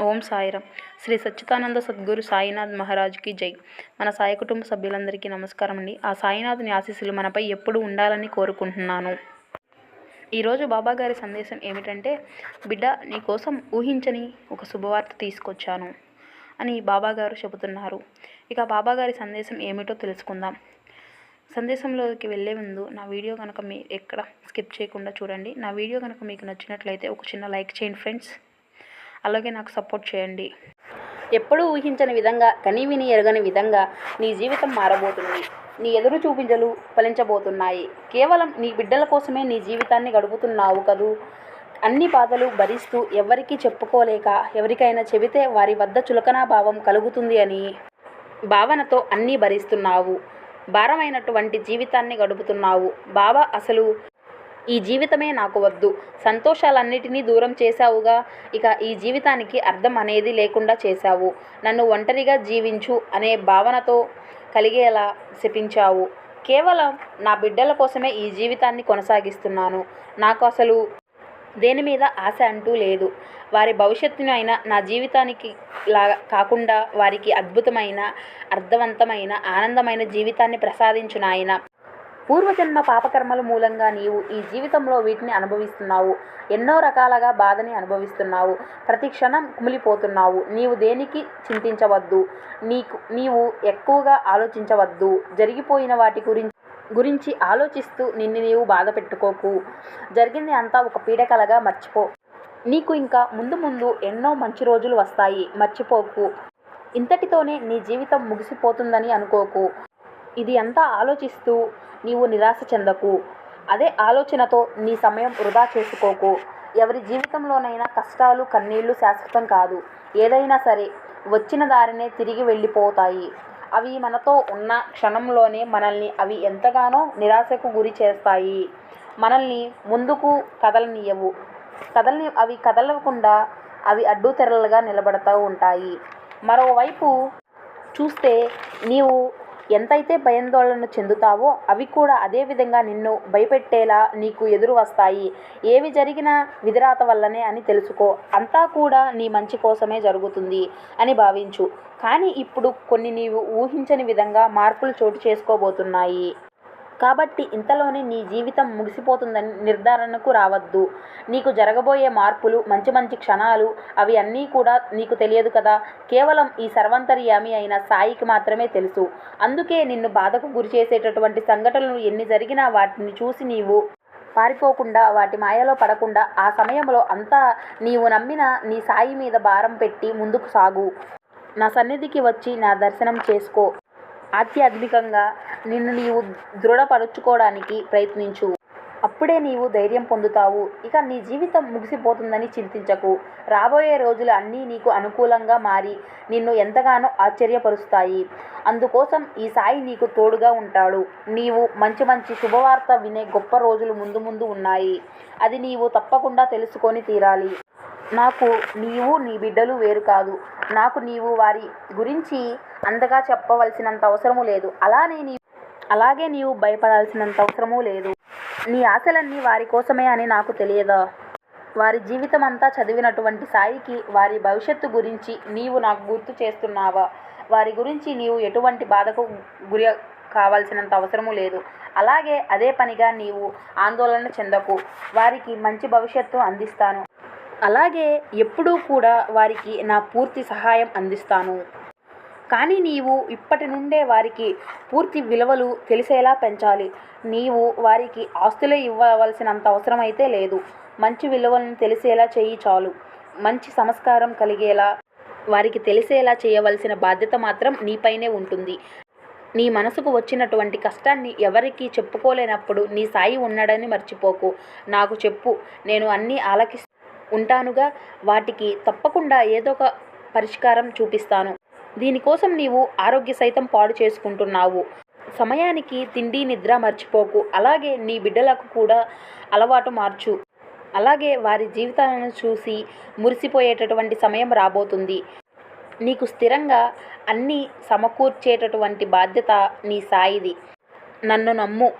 ఓం సాయిరామ్. శ్రీ సచ్చిదానంద సద్గురు సాయినాథ్ మహారాజ్కి జై. మన సాయి కుటుంబ సభ్యులందరికీ నమస్కారం అండి. ఆ సాయినాథుని ఆశీస్సులు మనపై ఎప్పుడు ఉండాలని కోరుకుంటున్నాను. ఈరోజు బాబాగారి సందేశం ఏమిటంటే, బిడ్డ నీకోసం ఊహించని ఒక శుభవార్త తీసుకొచ్చాను అని బాబాగారు చెబుతున్నారు. ఇక బాబాగారి సందేశం ఏమిటో తెలుసుకుందాం. సందేశంలోకి వెళ్ళే ముందు నా వీడియో కనుక ఎక్కడ స్కిప్ చేయకుండా చూడండి. నా వీడియో కనుక మీకు నచ్చినట్లయితే ఒక చిన్న లైక్ చేయండి ఫ్రెండ్స్. అలాగే నాకు సపోర్ట్ చేయండి. ఎప్పుడూ ఊహించని విధంగా, కని విని ఎరగని విధంగా నీ జీవితం మారబోతుంది. నీ ఎదురు చూపించలు ఫలించబోతున్నాయి. కేవలం నీ బిడ్డల కోసమే నీ జీవితాన్ని గడుపుతున్నావు కదూ. అన్ని బాధలు భరిస్తూ ఎవరికీ చెప్పుకోలేక, ఎవరికైనా చెబితే వారి వద్ద చులకనా భావం కలుగుతుంది అని భావనతో అన్నీ భరిస్తున్నావు. భారమైనటువంటి జీవితాన్ని గడుపుతున్నావు. బాబా అసలు ఈ జీవితమే నాకు వద్దు, సంతోషాలన్నిటినీ దూరం చేశావుగా, ఇక ఈ జీవితానికి అర్థం అనేది లేకుండా చేశావు, నన్ను ఒంటరిగా జీవించు అనే భావనతో కలిగేలా శపించావు. కేవలం నా బిడ్డల కోసమే ఈ జీవితాన్ని కొనసాగిస్తున్నాను. నాకు అసలు దేని మీద ఆశ అంటూ లేదు. వారి భవిష్యత్తును అయినా నా జీవితానికి కాకుండా వారికి అద్భుతమైన, అర్థవంతమైన, ఆనందమైన జీవితాన్ని ప్రసాదించు నాయన. పూర్వజన్మ పాపకర్మల మూలంగా నీవు ఈ జీవితంలో వీటిని అనుభవిస్తున్నావు. ఎన్నో రకాలుగా బాధని అనుభవిస్తున్నావు. ప్రతి క్షణం కుమిలిపోతున్నావు. నీవు దేనికి చింతించవద్దు. నీవు ఎక్కువగా ఆలోచించవద్దు. జరిగిపోయిన వాటి గురించి ఆలోచిస్తూ నిన్ను నీవు బాధ పెట్టుకోకు. జరిగింది అంతా ఒక పీడకలగా మర్చిపో. నీకు ఇంకా ముందు ముందు ఎన్నో మంచి రోజులు వస్తాయి, మర్చిపోకు. ఇంతటితోనే నీ జీవితం ముగిసిపోతుందని అనుకోకు. ఇది అంతా ఆలోచిస్తూ నీవు నిరాశ చెందకు. అదే ఆలోచనతో నీ సమయం వృధా చేసుకోకు. ఎవరి జీవితంలోనైనా కష్టాలు, కన్నీళ్లు శాశ్వతం కాదు. ఏదైనా సరే వచ్చిన దారినే తిరిగి వెళ్ళిపోతాయి. అవి మనతో ఉన్న క్షణంలోనే అవి ఎంతగానో నిరాశకు గురి చేస్తాయి. మనల్ని ముందుకు అవి కదలకుండా అవి అడ్డుతెరలుగా నిలబడుతూ ఉంటాయి. మరోవైపు చూస్తే నీవు ఎంతైతే భయాందోళన చెందుతావో అవి కూడా అదే విధంగా నిన్ను భయపెట్టేలా నీకు ఎదురు వస్తాయి. ఏవి జరిగినా విధిరాత వల్లనే అని తెలుసుకో. అంతా కూడా నీ మంచి కోసమే జరుగుతుంది అని భావించు. కానీ ఇప్పుడు కొన్ని నీవు ఊహించని విధంగా మార్పులు చోటు చేసుకోబోతున్నాయి. కాబట్టి ఇంతలోనే నీ జీవితం ముగిసిపోతుందని నిర్ధారణకు రావద్దు. నీకు జరగబోయే మార్పులు, మంచి మంచి క్షణాలు, అవి అన్నీ కూడా నీకు తెలియదు కదా. కేవలం ఈ సర్వాంతర్యామి అయిన సాయికి మాత్రమే తెలుసు. అందుకే నిన్ను బాధకు గురి చేసేటటువంటి సంఘటనలు ఎన్ని జరిగినా వాటిని చూసి నీవు పారిపోకుండా, వాటి మాయలో పడకుండా ఆ సమయంలో అంతా నీవు నమ్మిన నీ సాయి మీద భారం పెట్టి ముందుకు సాగు. నా సన్నిధికి వచ్చి నా దర్శనం చేసుకో. ఆధ్యాత్మికంగా నిన్ను నీవు దృఢపరుచుకోవడానికి ప్రయత్నించు. అప్పుడే నీవు ధైర్యం పొందుతావు. ఇక నీ జీవితం ముగిసిపోతుందని చింతించకు. రాబోయే రోజులు అన్నీ నీకు అనుకూలంగా మారి నిన్ను ఎంతగానో ఆశ్చర్యపరుస్తాయి. అందుకోసం ఈ సాయి నీకు తోడుగా ఉంటాడు. నీవు మంచి మంచి శుభవార్త వినే గొప్ప రోజులు ముందు ముందు ఉన్నాయి. అది నీవు తప్పకుండా తెలుసుకొని తీరాలి. నాకు నీవు, నీ బిడ్డలు వేరు కాదు. నాకు నీవు వారి గురించి అంతగా చెప్పవలసినంత అవసరము లేదు. అలాగే నీవు భయపడాల్సినంత అవసరమూ లేదు. నీ ఆశలన్నీ వారి కోసమే అని నాకు తెలియదా? వారి జీవితం అంతా చదివినటువంటి సాయికి వారి భవిష్యత్తు గురించి నీవు నాకు గుర్తు చేస్తున్నావా? వారి గురించి నీవు ఎటువంటి బాధకు గురి కావాల్సినంత అవసరము లేదు. అలాగే అదే పనిగా నీవు ఆందోళన చెందకు. వారికి మంచి భవిష్యత్తు అందిస్తాను. అలాగే ఎప్పుడూ కూడా వారికి నా పూర్తి సహాయం అందిస్తాను. కానీ నీవు ఇప్పటి నుండే వారికి పూర్తి విలువలు తెలిసేలా పెంచాలి. నీవు వారికి ఆస్తులే ఇవ్వవలసినంత అవసరం అయితే లేదు. మంచి విలువలను తెలిసేలా చెయ్యి చాలు. మంచి సంస్కారం కలిగేలా వారికి తెలిసేలా చేయవలసిన బాధ్యత మాత్రం నీపైనే ఉంటుంది. నీ మనసుకు వచ్చినటువంటి కష్టాన్ని ఎవరికీ చెప్పుకోలేనప్పుడు నీ సాయి ఉన్నాడని మర్చిపోకు. నాకు చెప్పు, నేను అన్నీ ఉంటానుగా. వాటికి తప్పకుండా ఏదో ఒక పరిష్కారం చూపిస్తాను. దీనికోసం నీవు ఆరోగ్య సైతం పాడు చేసుకుంటున్నావు. సమయానికి తిండి, నిద్ర మర్చిపోకు. అలాగే నీ బిడ్డలకు కూడా అలవాటు మార్చు. అలాగే వారి జీవితాలను చూసి మురిసిపోయేటటువంటి సమయం రాబోతుంది. నీకు స్థిరంగా అన్నీ సమకూర్చేటటువంటి బాధ్యత నీ సాయిది. నన్ను నమ్ము.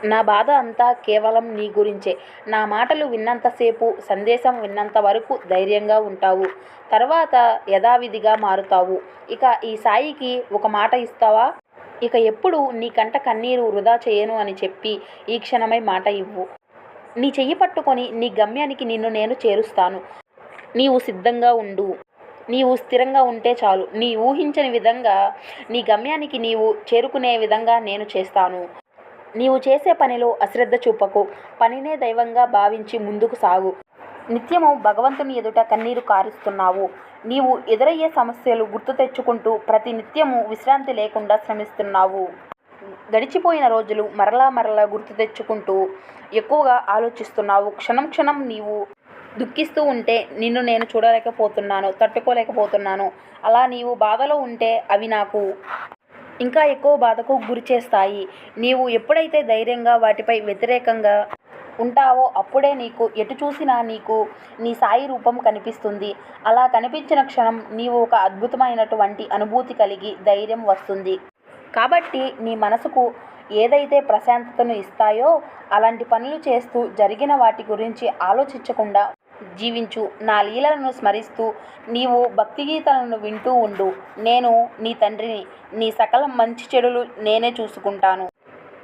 నా బాధ అంతా కేవలం నీ గురించే. నా మాటలు విన్నంతసేపు, సందేశం విన్నంత వరకు ధైర్యంగా ఉంటావు. తర్వాత యథావిధిగా మారుతావు. ఇక ఈ సాయికి ఒక మాట ఇస్తావా? ఇక ఎప్పుడు నీ కంట కన్నీరు వృధా చేయను అని చెప్పి ఈ క్షణమై మాట ఇవ్వు. నీ చెయ్యి పట్టుకొని నీ గమ్యానికి నిన్ను నేను చేరుస్తాను. నీవు సిద్ధంగా ఉండు. నీవు స్థిరంగా ఉంటే చాలు. నీ ఊహించని విధంగా నీ గమ్యానికి నీవు చేరుకునే విధంగా నేను చేస్తాను. నీవు చేసే పనిలో అశ్రద్ధ చూపకు. పనినే దైవంగా భావించి ముందుకు సాగు. నిత్యము భగవంతుని ఎదుట కన్నీరు కారుస్తున్నావు. నీవు ఎదురయ్యే సమస్యలు గుర్తు తెచ్చుకుంటూ ప్రతి నిత్యము విశ్రాంతి లేకుండా శ్రమిస్తున్నావు. గడిచిపోయిన రోజులు మరలా మరలా గుర్తు తెచ్చుకుంటూ ఎక్కువగా ఆలోచిస్తున్నావు. క్షణం క్షణం నీవు దుఃఖిస్తూ ఉంటే నిన్ను నేను చూడలేకపోతున్నాను, తట్టుకోలేకపోతున్నాను. అలా నీవు బాధలో ఉంటే అవి నాకు ఇంకా ఎక్కువ బాధకు గురి చేస్తాయి. నీవు ఎప్పుడైతే ధైర్యంగా వాటిపై వ్యతిరేకంగా ఉంటావో అప్పుడే నీకు ఎటు చూసినా నీకు నీ సాయి రూపం కనిపిస్తుంది. అలా కనిపించిన క్షణం నీవు ఒక అద్భుతమైనటువంటి అనుభూతి కలిగి ధైర్యం వస్తుంది. కాబట్టి నీ మనసుకు ఏదైతే ప్రశాంతతను ఇస్తాయో అలాంటి పనులు చేస్తూ జరిగిన వాటి గురించి ఆలోచించకుండా జీవించు. నా లీలలను స్మరిస్తూ నీవు భక్తి గీతాలను వింటూ ఉండు. నేను నీ తండ్రిని. నీ సకల మంచి చెడులు నేనే చూసుకుంటాను.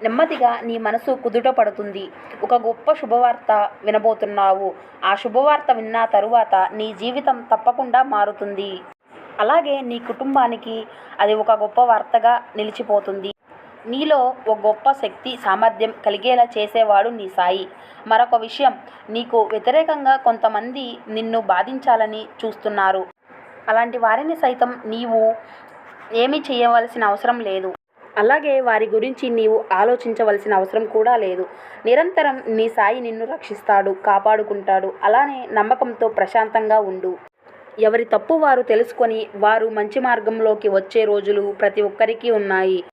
నెమ్మదిగా నీ మనసు కుదుట పడుతుంది. ఒక గొప్ప శుభవార్త వినబోతున్నావు. ఆ శుభవార్త విన్న తరువాత నీ జీవితం తప్పకుండా మారుతుంది. అలాగే నీ కుటుంబానికి అది ఒక గొప్ప వార్తగా నిలిచిపోతుంది. నీలో ఒక గొప్ప శక్తి, సామర్థ్యం కలిగేలా చేసేవాడు నీ సాయి. మరొక విషయం, నీకు వ్యతిరేకంగా కొంతమంది నిన్ను బాధించాలని చూస్తున్నారు. అలాంటి వారిని సైతం నీవు ఏమీ చేయవలసిన అవసరం లేదు. అలాగే వారి గురించి నీవు ఆలోచించవలసిన అవసరం కూడా లేదు. నిరంతరం నీ సాయి నిన్ను రక్షిస్తాడు, కాపాడుకుంటాడు. అలానే నమ్మకంతో ప్రశాంతంగా ఉండు. ఎవరి తప్పు వారు తెలుసుకొని వారు మంచి మార్గంలోకి వచ్చే రోజులు ప్రతి ఒక్కరికి ఉన్నాయి.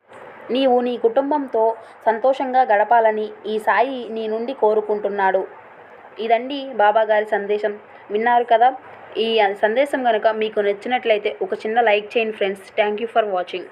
నీవు నీ కుటుంబంతో సంతోషంగా గడపాలని ఈ సాయి నీ నుండి కోరుకుంటున్నాడు. ఇదండి బాబాగారి సందేశం. విన్నారు కదా? ఈ సందేశం కనుక మీకు నచ్చినట్లయితే ఒక చిన్న లైక్ చేయండి friends. Thank you for watching.